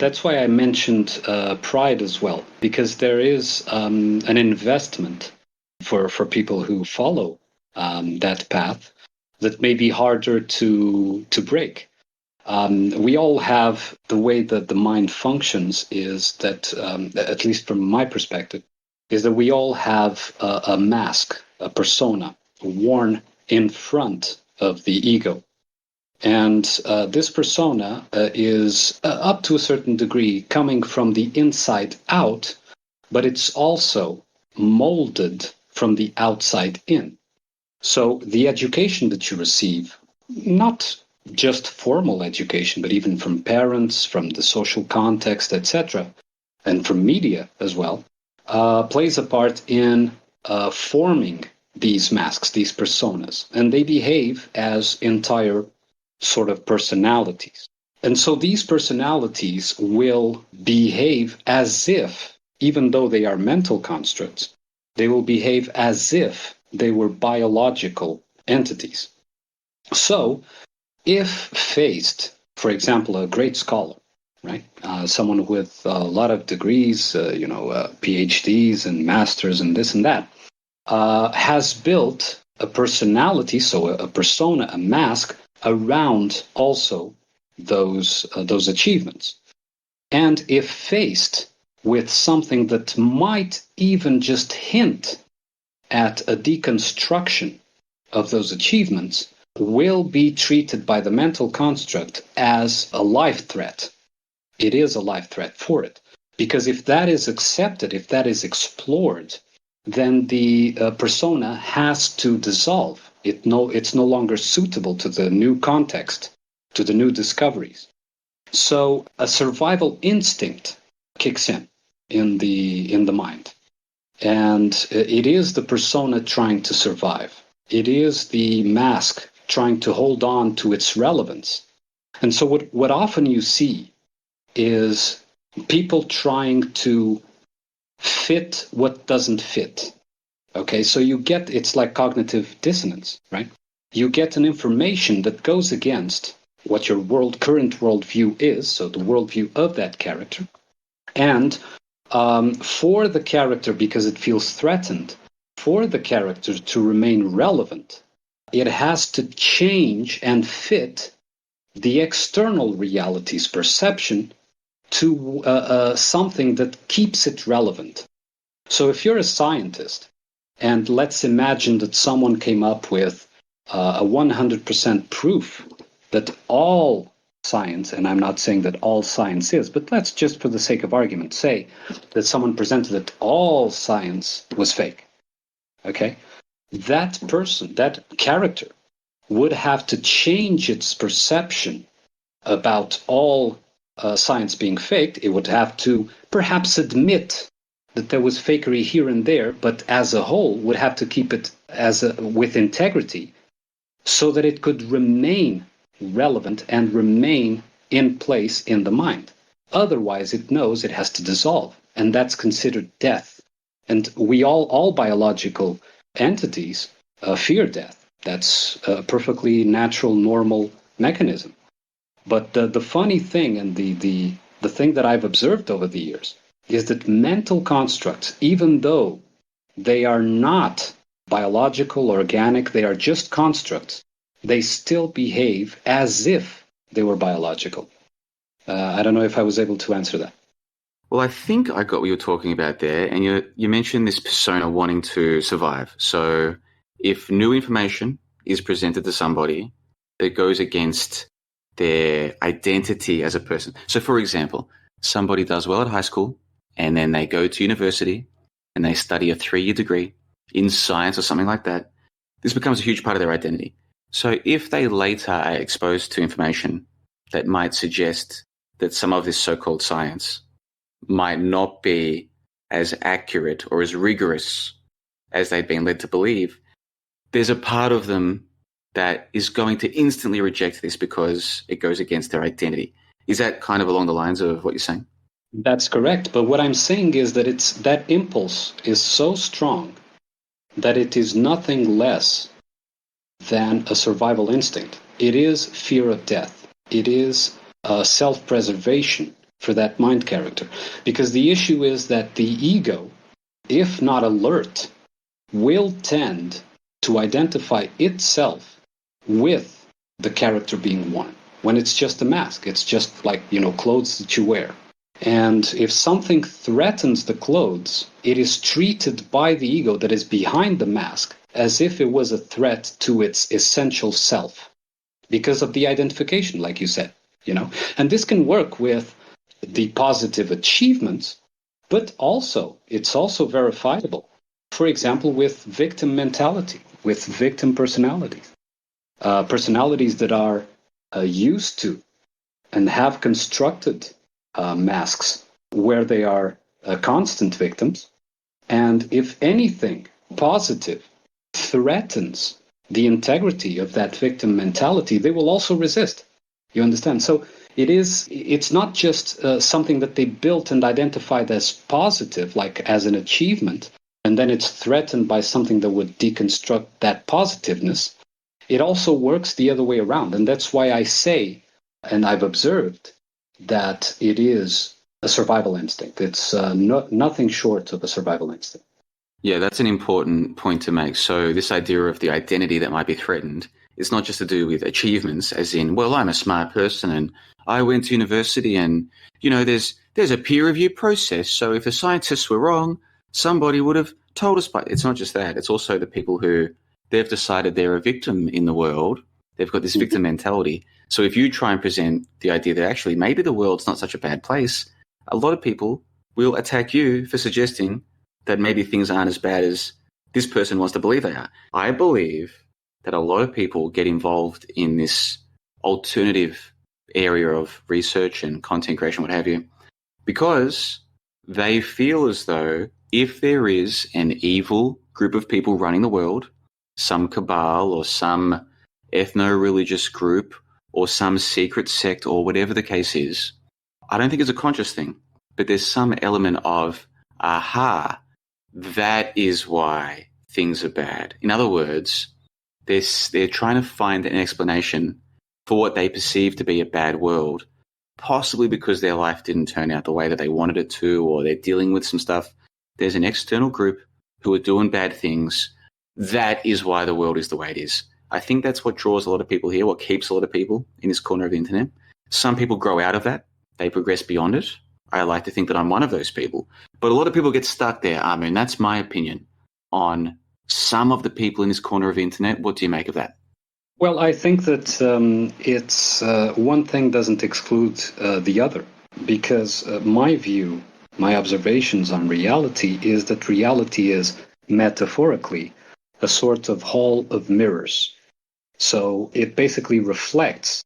That's why I mentioned pride as well, because there is an investment for people who follow that path that may be harder to break. We all have the way that the mind functions is that, at least from my perspective, is that we all have a mask, a persona worn in front of the ego. And this persona is, up to a certain degree, coming from the inside out, but it's also molded from the outside in. So the education that you receive, not just formal education, but even from parents, from the social context, etc., and from media as well, plays a part in forming these masks, these personas, and they behave as entire sort of personalities. And so these personalities will behave as if, even though they are mental constructs, they will behave as if they were biological entities. So if faced, for example, a great scholar, right, someone with a lot of degrees, PhDs and masters and this and that, has built a personality, so a persona, a mask, around also those achievements. And if faced with something that might even just hint at a deconstruction of those achievements, will be treated by the mental construct as a life threat. It is a life threat for it. Because if that is accepted, if that is explored, then the persona has to dissolve. It's no longer suitable to the new context, to the new discoveries. So a survival instinct kicks in the mind. And it is the persona trying to survive. It is the mask trying to hold on to its relevance. And so what often you see is people trying to fit what doesn't fit. Okay, so it's like cognitive dissonance, right? You get an information that goes against what your current worldview is, so the worldview of that character. And for the character, because it feels threatened, for the character to remain relevant, it has to change and fit the external reality's perception to something that keeps it relevant. So if you're a scientist, and let's imagine that someone came up with a 100% proof that all science, and I'm not saying that all science is, but let's just for the sake of argument say that someone presented that all science was fake. Okay? That person, that character, would have to change its perception about all science being faked. It would have to perhaps admit that there was fakery here and there, but as a whole would have to keep it with integrity so that it could remain relevant and remain in place in the mind. Otherwise, it knows it has to dissolve, and that's considered death. And we all biological entities fear death. That's a perfectly natural, normal mechanism. But the funny thing, and the thing that I've observed over the years, is that mental constructs, even though they are not biological, organic, they are just constructs, they still behave as if they were biological. I don't know if I was able to answer that. Well, I think I got what you were talking about there, and you mentioned this persona wanting to survive. So if new information is presented to somebody that goes against their identity as a person. So for example, somebody does well at high school, and then they go to university and they study a 3-year degree in science or something like that. This becomes a huge part of their identity. So if they later are exposed to information that might suggest that some of this so-called science might not be as accurate or as rigorous as they've been led to believe, there's a part of them that is going to instantly reject this because it goes against their identity. Is that kind of along the lines of what you're saying? That's correct. But what I'm saying is that that impulse is so strong that it is nothing less than a survival instinct. It is fear of death. It is self-preservation. for that mind character. Because the issue is that the ego, if not alert, will tend to identify itself with the character being worn. When it's just a mask, it's just like, clothes that you wear. And if something threatens the clothes, it is treated by the ego that is behind the mask as if it was a threat to its essential self, because of the identification, like you said, And this can work with the positive achievements, but it's also verifiable. For example, with victim mentality, with victim personalities, personalities that are used to and have constructed masks where they are constant victims. And if anything positive threatens the integrity of that victim mentality, they will also resist. You understand? So it's not just something that they built and identified as positive, like as an achievement, and then it's threatened by something that would deconstruct that positiveness. It also works the other way around. And that's why I say, and I've observed, that it is a survival instinct. It's nothing short of a survival instinct. Yeah, that's an important point to make. So this idea of the identity that might be threatened, it's not just to do with achievements, as in, well, I'm a smart person and I went to university and, there's a peer review process. So if the scientists were wrong, somebody would have told us. But it's not just that. It's also the people who they've decided they're a victim in the world. They've got this victim mentality. So if you try and present the idea that actually maybe the world's not such a bad place, a lot of people will attack you for suggesting that maybe things aren't as bad as this person wants to believe they are. I believe that a lot of people get involved in this alternative area of research and content creation, what have you, because they feel as though if there is an evil group of people running the world, some cabal or some ethno-religious group or some secret sect or whatever the case is, I don't think it's a conscious thing, but there's some element of, aha, that is why things are bad. In other words, they're trying to find an explanation for what they perceive to be a bad world, possibly because their life didn't turn out the way that they wanted it to, or they're dealing with some stuff. There's an external group who are doing bad things. That is why the world is the way it is. I think that's what draws a lot of people here, what keeps a lot of people in this corner of the internet. Some people grow out of that. They progress beyond it. I like to think that I'm one of those people. But a lot of people get stuck there. I mean, that's my opinion on some of the people in this corner of the internet. What do you make of that? Well, I think that it's one thing doesn't exclude the other, because my view, my observations on reality is that reality is metaphorically a sort of hall of mirrors. So it basically reflects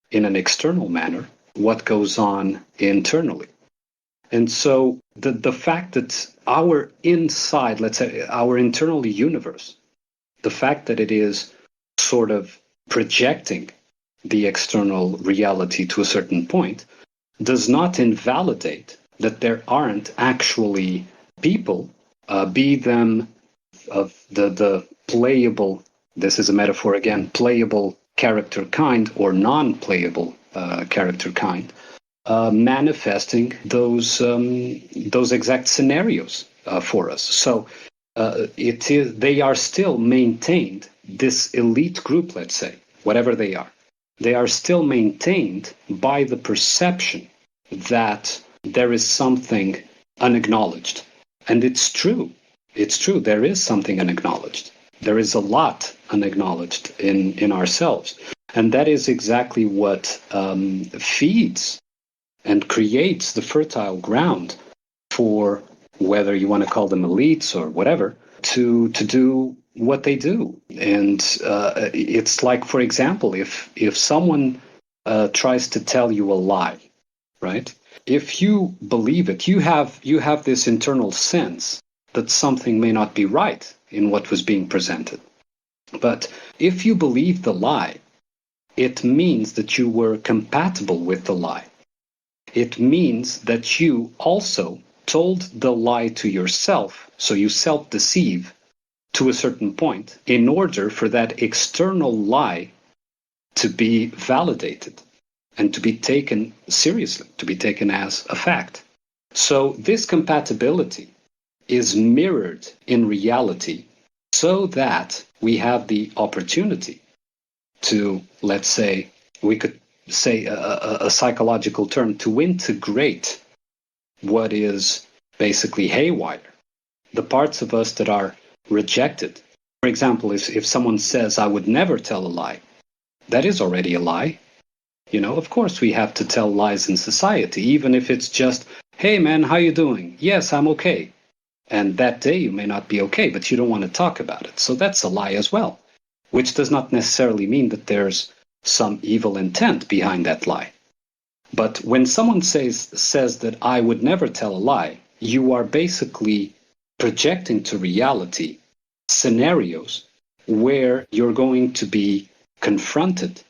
in an external manner what goes on internally. And so the fact that our inside, let's say our internal universe, the fact that it is sort of projecting the external reality to a certain point does not invalidate that there aren't actually people, be them of the playable, this is a metaphor again, playable character kind or non-playable character kind, manifesting those exact scenarios for us. So they are still maintained, this elite group, let's say, whatever they are still maintained by the perception that there is something unacknowledged. And it's true, there is something unacknowledged. There is a lot unacknowledged in ourselves. And that is exactly what feeds and creates the fertile ground for, whether you want to call them elites or whatever, to do what they do. And it's like, for example, if someone tries to tell you a lie, right? If you believe it, you have this internal sense that something may not be right in what was being presented. But if you believe the lie, it means that you were compatible with the lie. It means that you also told the lie to yourself, so you self-deceive to a certain point in order for that external lie to be validated. and to be taken seriously, to be taken as a fact. So this compatibility is mirrored in reality so that we have the opportunity to, let's say, we could say a psychological term, to integrate what is basically haywire, the parts of us that are rejected. For example, if someone says, I would never tell a lie, that is already a lie. You know, of course we have to tell lies in society, even if it's just, hey man, how you doing? Yes, I'm okay. And that day you may not be okay, but you don't want to talk about it. So that's a lie as well, which does not necessarily mean that there's some evil intent behind that lie. But when someone says that I would never tell a lie, you are basically projecting to reality scenarios where you're going to be confronted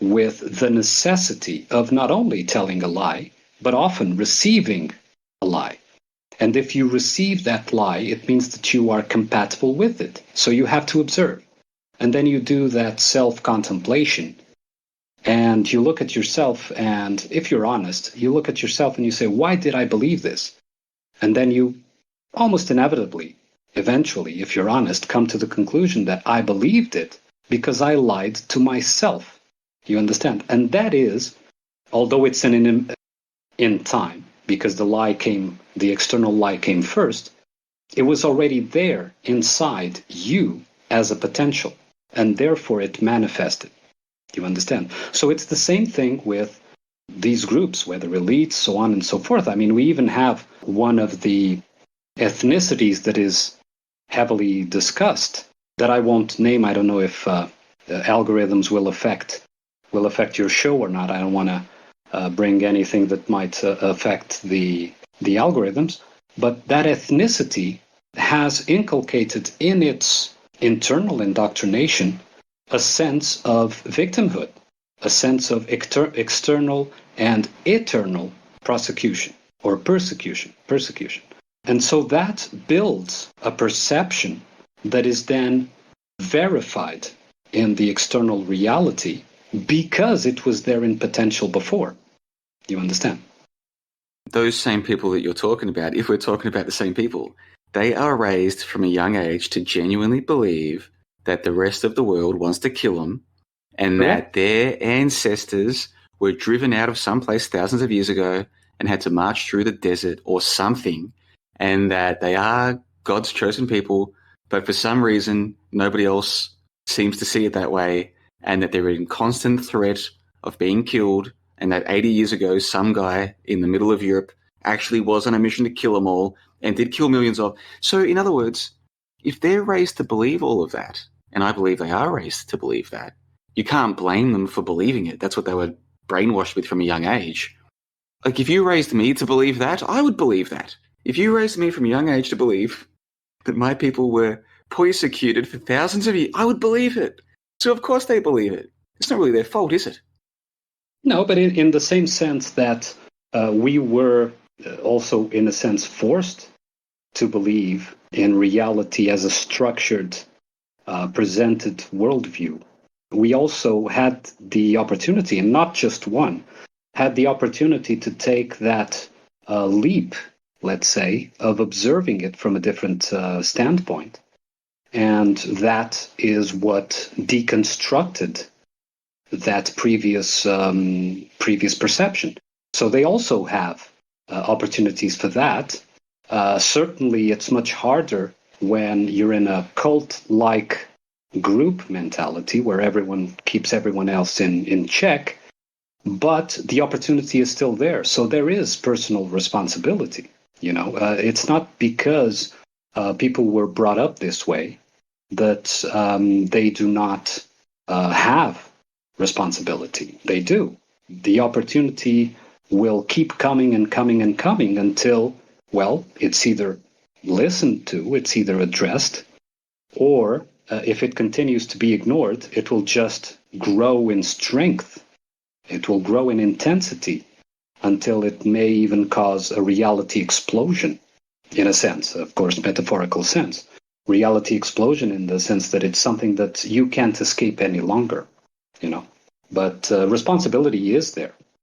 with the necessity of not only telling a lie, but often receiving a lie. And if you receive that lie, it means that you are compatible with it. So you have to observe. And then you do that self-contemplation. And you look at yourself, and if you're honest, you look at yourself and you say, why did I believe this? And then you almost inevitably, eventually, if you're honest, come to the conclusion that I believed it because I lied to myself. You understand? And that is, although it's in time, because the external lie came first, it was already there inside you as a potential, and therefore it manifested. You understand? So it's the same thing with these groups, whether elites, so on and so forth. I mean, we even have one of the ethnicities that is heavily discussed that I won't name. I don't know if algorithms will affect your show or not. I don't want to bring anything that might affect the algorithms. But that ethnicity has inculcated in its internal indoctrination a sense of victimhood, a sense of external and eternal prosecution or persecution. And so that builds a perception that is then verified in the external reality because it was there in potential before. You understand? Those same people that you're talking about, if we're talking about the same people, they are raised from a young age to genuinely believe that the rest of the world wants to kill them, and that their ancestors were driven out of some place thousands of years ago and had to march through the desert or something, and that they are God's chosen people, but for some reason nobody else seems to see it that way, and that they're in constant threat of being killed, and that 80 years ago some guy in the middle of Europe actually was on a mission to kill them all and did kill millions of. So in other words, if they're raised to believe all of that, and I believe they are raised to believe that, you can't blame them for believing it. That's what they were brainwashed with from a young age. Like, if you raised me to believe that, I would believe that. If you raised me from a young age to believe that my people were persecuted for thousands of years, I would believe it. So of course they believe it. It's not really their fault, is it? No, but in the same sense that we were also, in a sense, forced to believe in reality as a structured, presented worldview. We also had the opportunity, and not just one, had the opportunity to take that leap, let's say, of observing it from a different standpoint. And that is what deconstructed that previous perception. So they also have opportunities for that. Certainly, it's much harder when you're in a cult-like group mentality where everyone keeps everyone else in check, but the opportunity is still there. So there is personal responsibility. You know, it's not because people were brought up this way that they do not have responsibility. They do. The opportunity will keep coming and coming and coming until, well, it's either listened to, it's either addressed, or if it continues to be ignored, it will just grow in strength. It will grow in intensity until it may even cause a reality explosion, in a sense, of course, metaphorical sense. Reality explosion in the sense that it's something that you can't escape any longer, you know. but responsibility is there.